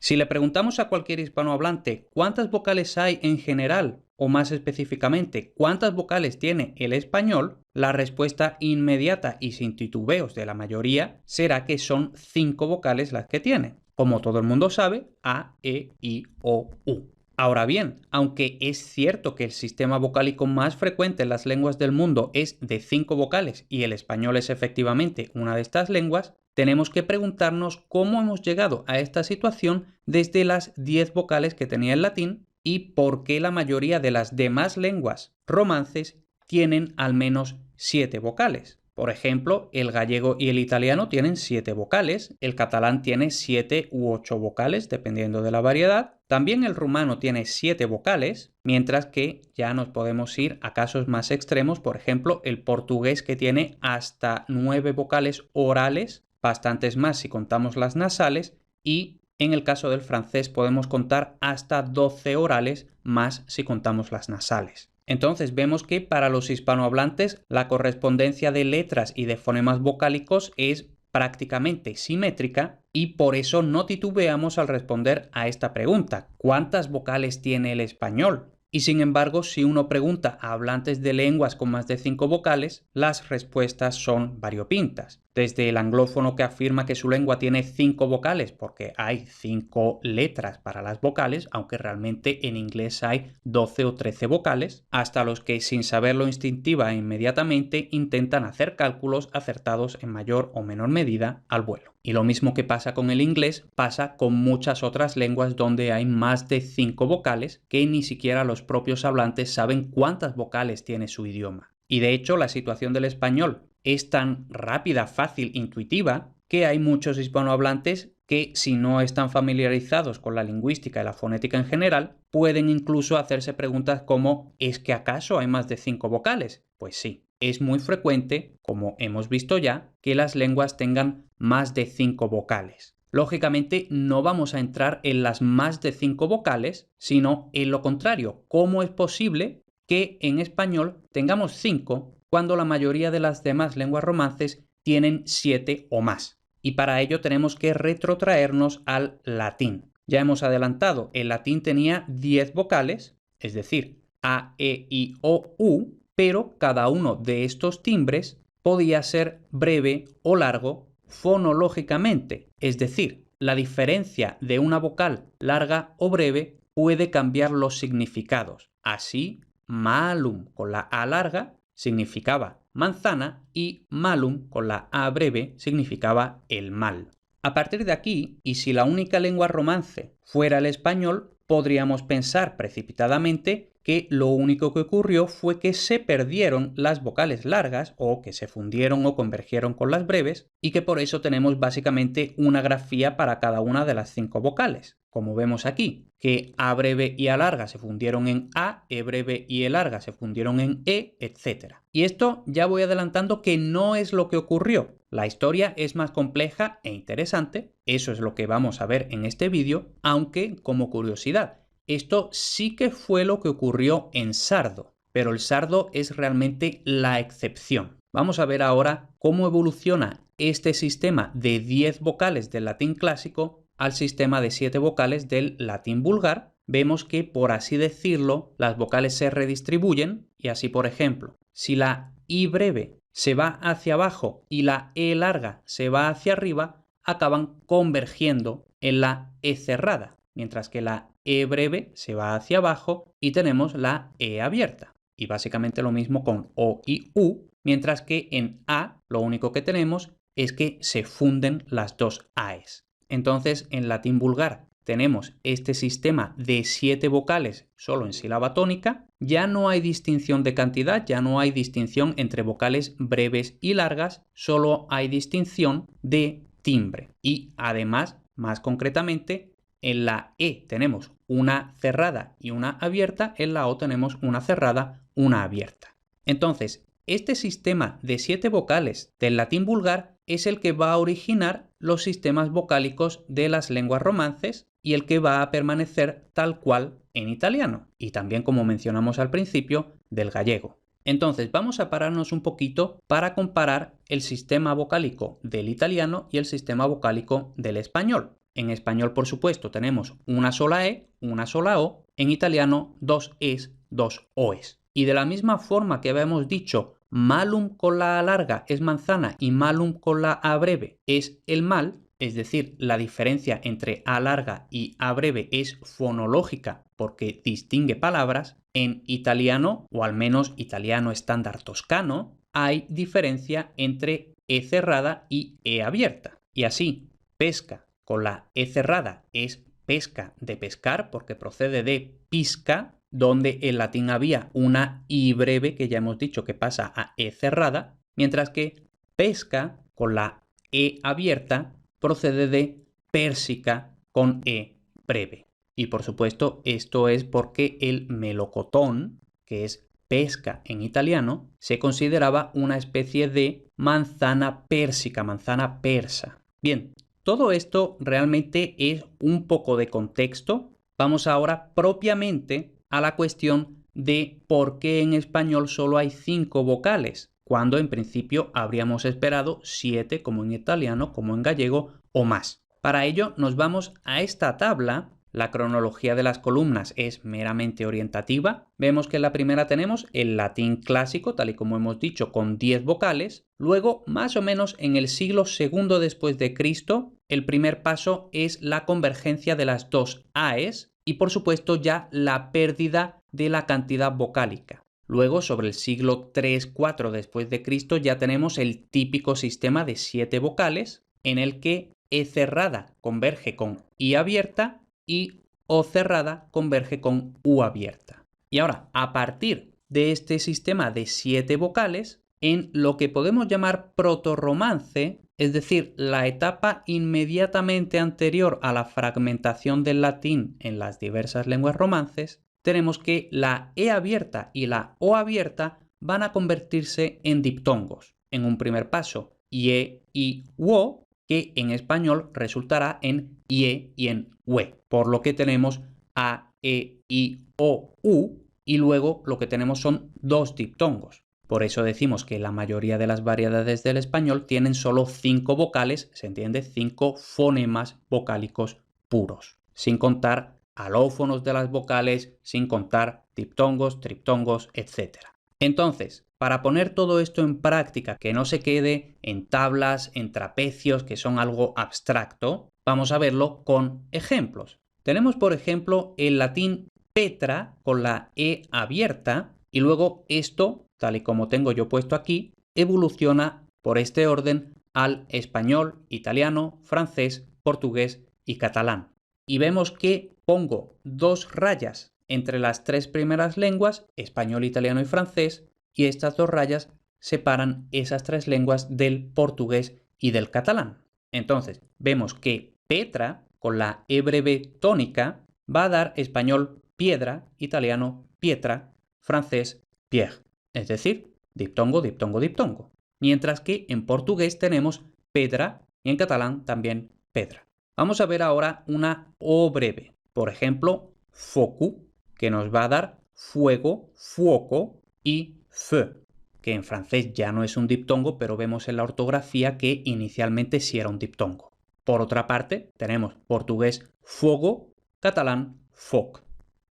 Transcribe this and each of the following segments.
Si le preguntamos a cualquier hispanohablante cuántas vocales hay en general, o más específicamente, cuántas vocales tiene el español, la respuesta inmediata y sin titubeos de la mayoría será que son 5 vocales las que tiene. Como todo el mundo sabe, A, E, I, O, U. Ahora bien, aunque es cierto que el sistema vocálico más frecuente en las lenguas del mundo es de 5 vocales y el español es efectivamente una de estas lenguas, tenemos que preguntarnos cómo hemos llegado a esta situación desde las 10 vocales que tenía el latín y por qué la mayoría de las demás lenguas romances tienen al menos 7 vocales. Por ejemplo, el gallego y el italiano tienen 7 vocales, el catalán tiene 7 u 8 vocales, dependiendo de la variedad. También el rumano tiene 7 vocales, mientras que ya nos podemos ir a casos más extremos, por ejemplo, el portugués que tiene hasta 9 vocales orales, bastantes más si contamos las nasales, y en el caso del francés podemos contar hasta 12 orales más si contamos las nasales. Entonces vemos que para los hispanohablantes la correspondencia de letras y de fonemas vocálicos es prácticamente simétrica y por eso no titubeamos al responder a esta pregunta: ¿cuántas vocales tiene el español? Y sin embargo, si uno pregunta a hablantes de lenguas con más de 5 vocales, las respuestas son variopintas. Desde el anglófono que afirma que su lengua tiene 5 vocales porque hay 5 letras para las vocales, aunque realmente en inglés hay 12 o 13 vocales, hasta los que sin saberlo instintiva e inmediatamente intentan hacer cálculos acertados en mayor o menor medida al vuelo. Y lo mismo que pasa con el inglés, pasa con muchas otras lenguas donde hay más de 5 vocales que ni siquiera los propios hablantes saben cuántas vocales tiene su idioma. Y de hecho, la situación del español es tan rápida, fácil, intuitiva, que hay muchos hispanohablantes que, si no están familiarizados con la lingüística y la fonética en general, pueden incluso hacerse preguntas como ¿es que acaso hay más de 5 vocales? Pues sí, es muy frecuente, como hemos visto ya, que las lenguas tengan más de 5 vocales. Lógicamente no vamos a entrar en las más de 5 vocales, sino en lo contrario. ¿Cómo es posible que en español tengamos 5 cuando la mayoría de las demás lenguas romances tienen 7 o más? Y para ello tenemos que retrotraernos al latín. Ya hemos adelantado, el latín tenía 10 vocales, es decir, A, E, I, O, U, pero cada uno de estos timbres podía ser breve o largo fonológicamente, es decir, la diferencia de una vocal larga o breve puede cambiar los significados. Así, malum con la A larga significaba manzana y malum con la A breve significaba el mal. A partir de aquí, y si la única lengua romance fuera el español, podríamos pensar precipitadamente que lo único que ocurrió fue que se perdieron las vocales largas o que se fundieron o convergieron con las breves y que por eso tenemos básicamente una grafía para cada una de las 5 vocales. Como vemos aquí, que A breve y A larga se fundieron en A, E breve y E larga se fundieron en E, etc. Y esto ya voy adelantando que no es lo que ocurrió. La historia es más compleja e interesante, eso es lo que vamos a ver en este vídeo, aunque como curiosidad, esto sí que fue lo que ocurrió en sardo, pero el sardo es realmente la excepción. Vamos a ver ahora cómo evoluciona este sistema de 10 vocales del latín clásico al sistema de 7 vocales del latín vulgar. Vemos que, por así decirlo, las vocales se redistribuyen y así, por ejemplo, si la I breve se va hacia abajo y la E larga se va hacia arriba, acaban convergiendo en la E cerrada, mientras que la E breve se va hacia abajo y tenemos la E abierta. Y básicamente lo mismo con O y U, mientras que en A lo único que tenemos es que se funden las dos AEs. Entonces, en latín vulgar tenemos este sistema de 7 vocales solo en sílaba tónica. Ya no hay distinción de cantidad, ya no hay distinción entre vocales breves y largas, solo hay distinción de timbre. Y además, más concretamente, en la E tenemos una cerrada y una abierta, en la O tenemos una cerrada, una abierta. Entonces, este sistema de 7 vocales del latín vulgar es el que va a originar los sistemas vocálicos de las lenguas romances y el que va a permanecer tal cual en italiano y también, como mencionamos al principio, del gallego. Entonces vamos a pararnos un poquito para comparar el sistema vocálico del italiano y el sistema vocálico del español. En español, por supuesto, tenemos una sola E, una sola O. En italiano, dos Es, dos Oes. Y de la misma forma que habíamos dicho, malum con la A larga es manzana y malum con la A breve es el mal, es decir, la diferencia entre A larga y A breve es fonológica porque distingue palabras, en italiano, o al menos italiano estándar toscano, hay diferencia entre E cerrada y E abierta. Y así, pesca con la E cerrada es pesca de pescar porque procede de pisca, donde en latín había una I breve que ya hemos dicho que pasa a E cerrada, mientras que pesca con la E abierta procede de pérsica con E breve. Y por supuesto esto es porque el melocotón, que es pesca en italiano, se consideraba una especie de manzana pérsica, manzana persa. Bien, todo esto realmente es un poco de contexto. Vamos ahora propiamente a la cuestión de por qué en español solo hay 5 vocales, cuando en principio habríamos esperado 7 como en italiano, como en gallego o más. Para ello nos vamos a esta tabla. La cronología de las columnas es meramente orientativa. Vemos que en la primera tenemos el latín clásico, tal y como hemos dicho, con 10 vocales. Luego, más o menos en el siglo II después de Cristo, el primer paso es la convergencia de las dos AES y, por supuesto, ya la pérdida de la cantidad vocálica. Luego, sobre el siglo III-IV después de Cristo, ya tenemos el típico sistema de 7 vocales, en el que E cerrada converge con I abierta y O cerrada converge con U abierta. Y ahora, a partir de este sistema de 7 vocales, en lo que podemos llamar protorromance, es decir, la etapa inmediatamente anterior a la fragmentación del latín en las diversas lenguas romances, tenemos que la E abierta y la O abierta van a convertirse en diptongos. En un primer paso, IE y UO, que en español resultará en IE y en UE, por lo que tenemos A, E, I, O, U, y luego lo que tenemos son dos diptongos. Por eso decimos que la mayoría de las variedades del español tienen solo 5 vocales, se entiende, 5 fonemas vocálicos puros, sin contar alófonos de las vocales, sin contar diptongos, triptongos, etc. Entonces, para poner todo esto en práctica, que no se quede en tablas, en trapecios, que son algo abstracto, vamos a verlo con ejemplos. Tenemos, por ejemplo, el latín petra con la E abierta y luego esto, tal y como tengo yo puesto aquí, evoluciona por este orden al español, italiano, francés, portugués y catalán. Y vemos que pongo 2 rayas entre las 3 primeras lenguas, español, italiano y francés, y estas 2 rayas separan esas 3 lenguas del portugués y del catalán. Entonces, vemos que Petra, con la E breve tónica, va a dar español piedra, italiano pietra, francés pierre, es decir, diptongo, diptongo, diptongo. Mientras que en portugués tenemos pedra y en catalán también pedra. Vamos a ver ahora una O breve. Por ejemplo, focu, que nos va a dar fuego, fuoco, y feu, que en francés ya no es un diptongo, pero vemos en la ortografía que inicialmente sí era un diptongo. Por otra parte, tenemos portugués fogo, catalán foc.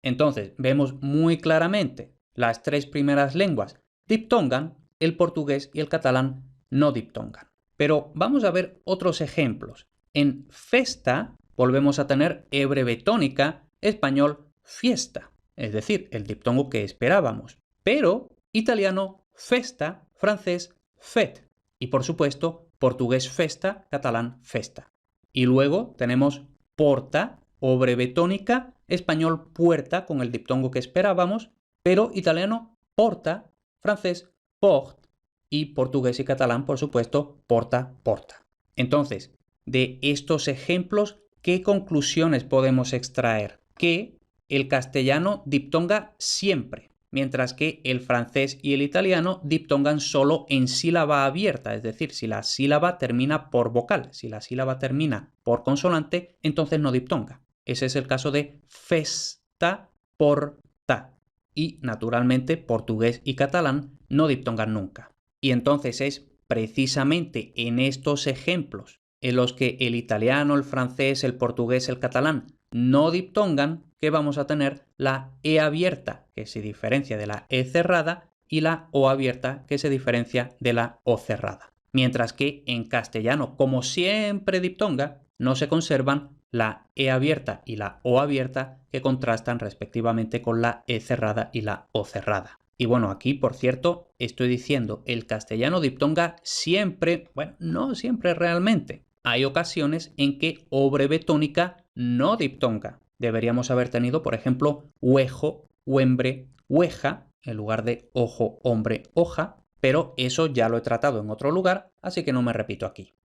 Entonces, vemos muy claramente las 3 primeras lenguas diptongan, el portugués y el catalán no diptongan. Pero vamos a ver otros ejemplos. En festa volvemos a tener E breve tónica, español fiesta, es decir, el diptongo que esperábamos. Pero italiano festa, francés fet y por supuesto portugués festa, catalán festa. Y luego tenemos porta o breve tónica, español puerta con el diptongo que esperábamos, pero italiano porta, francés port y portugués y catalán, por supuesto, porta, porta. Entonces, de estos ejemplos, ¿qué conclusiones podemos extraer? Que el castellano diptonga siempre, mientras que el francés y el italiano diptongan solo en sílaba abierta, es decir, si la sílaba termina por vocal, si la sílaba termina por consonante, entonces no diptonga. Ese es el caso de festa, porta. Y, naturalmente, portugués y catalán no diptongan nunca. Y entonces es precisamente en estos ejemplos en los que el italiano, el francés, el portugués, el catalán no diptongan, que vamos a tener la E abierta, que se diferencia de la E cerrada, y la O abierta, que se diferencia de la O cerrada. Mientras que en castellano, como siempre diptonga, no se conservan la E abierta y la O abierta, que contrastan respectivamente con la E cerrada y la O cerrada. Y bueno, aquí, por cierto, estoy diciendo el castellano diptonga siempre, bueno, no siempre realmente. Hay ocasiones en que O breve tónica no diptonga. Deberíamos haber tenido, por ejemplo, huejo, huembre, hueja, en lugar de ojo, hombre, hoja, pero eso ya lo he tratado en otro lugar, así que no me repito aquí.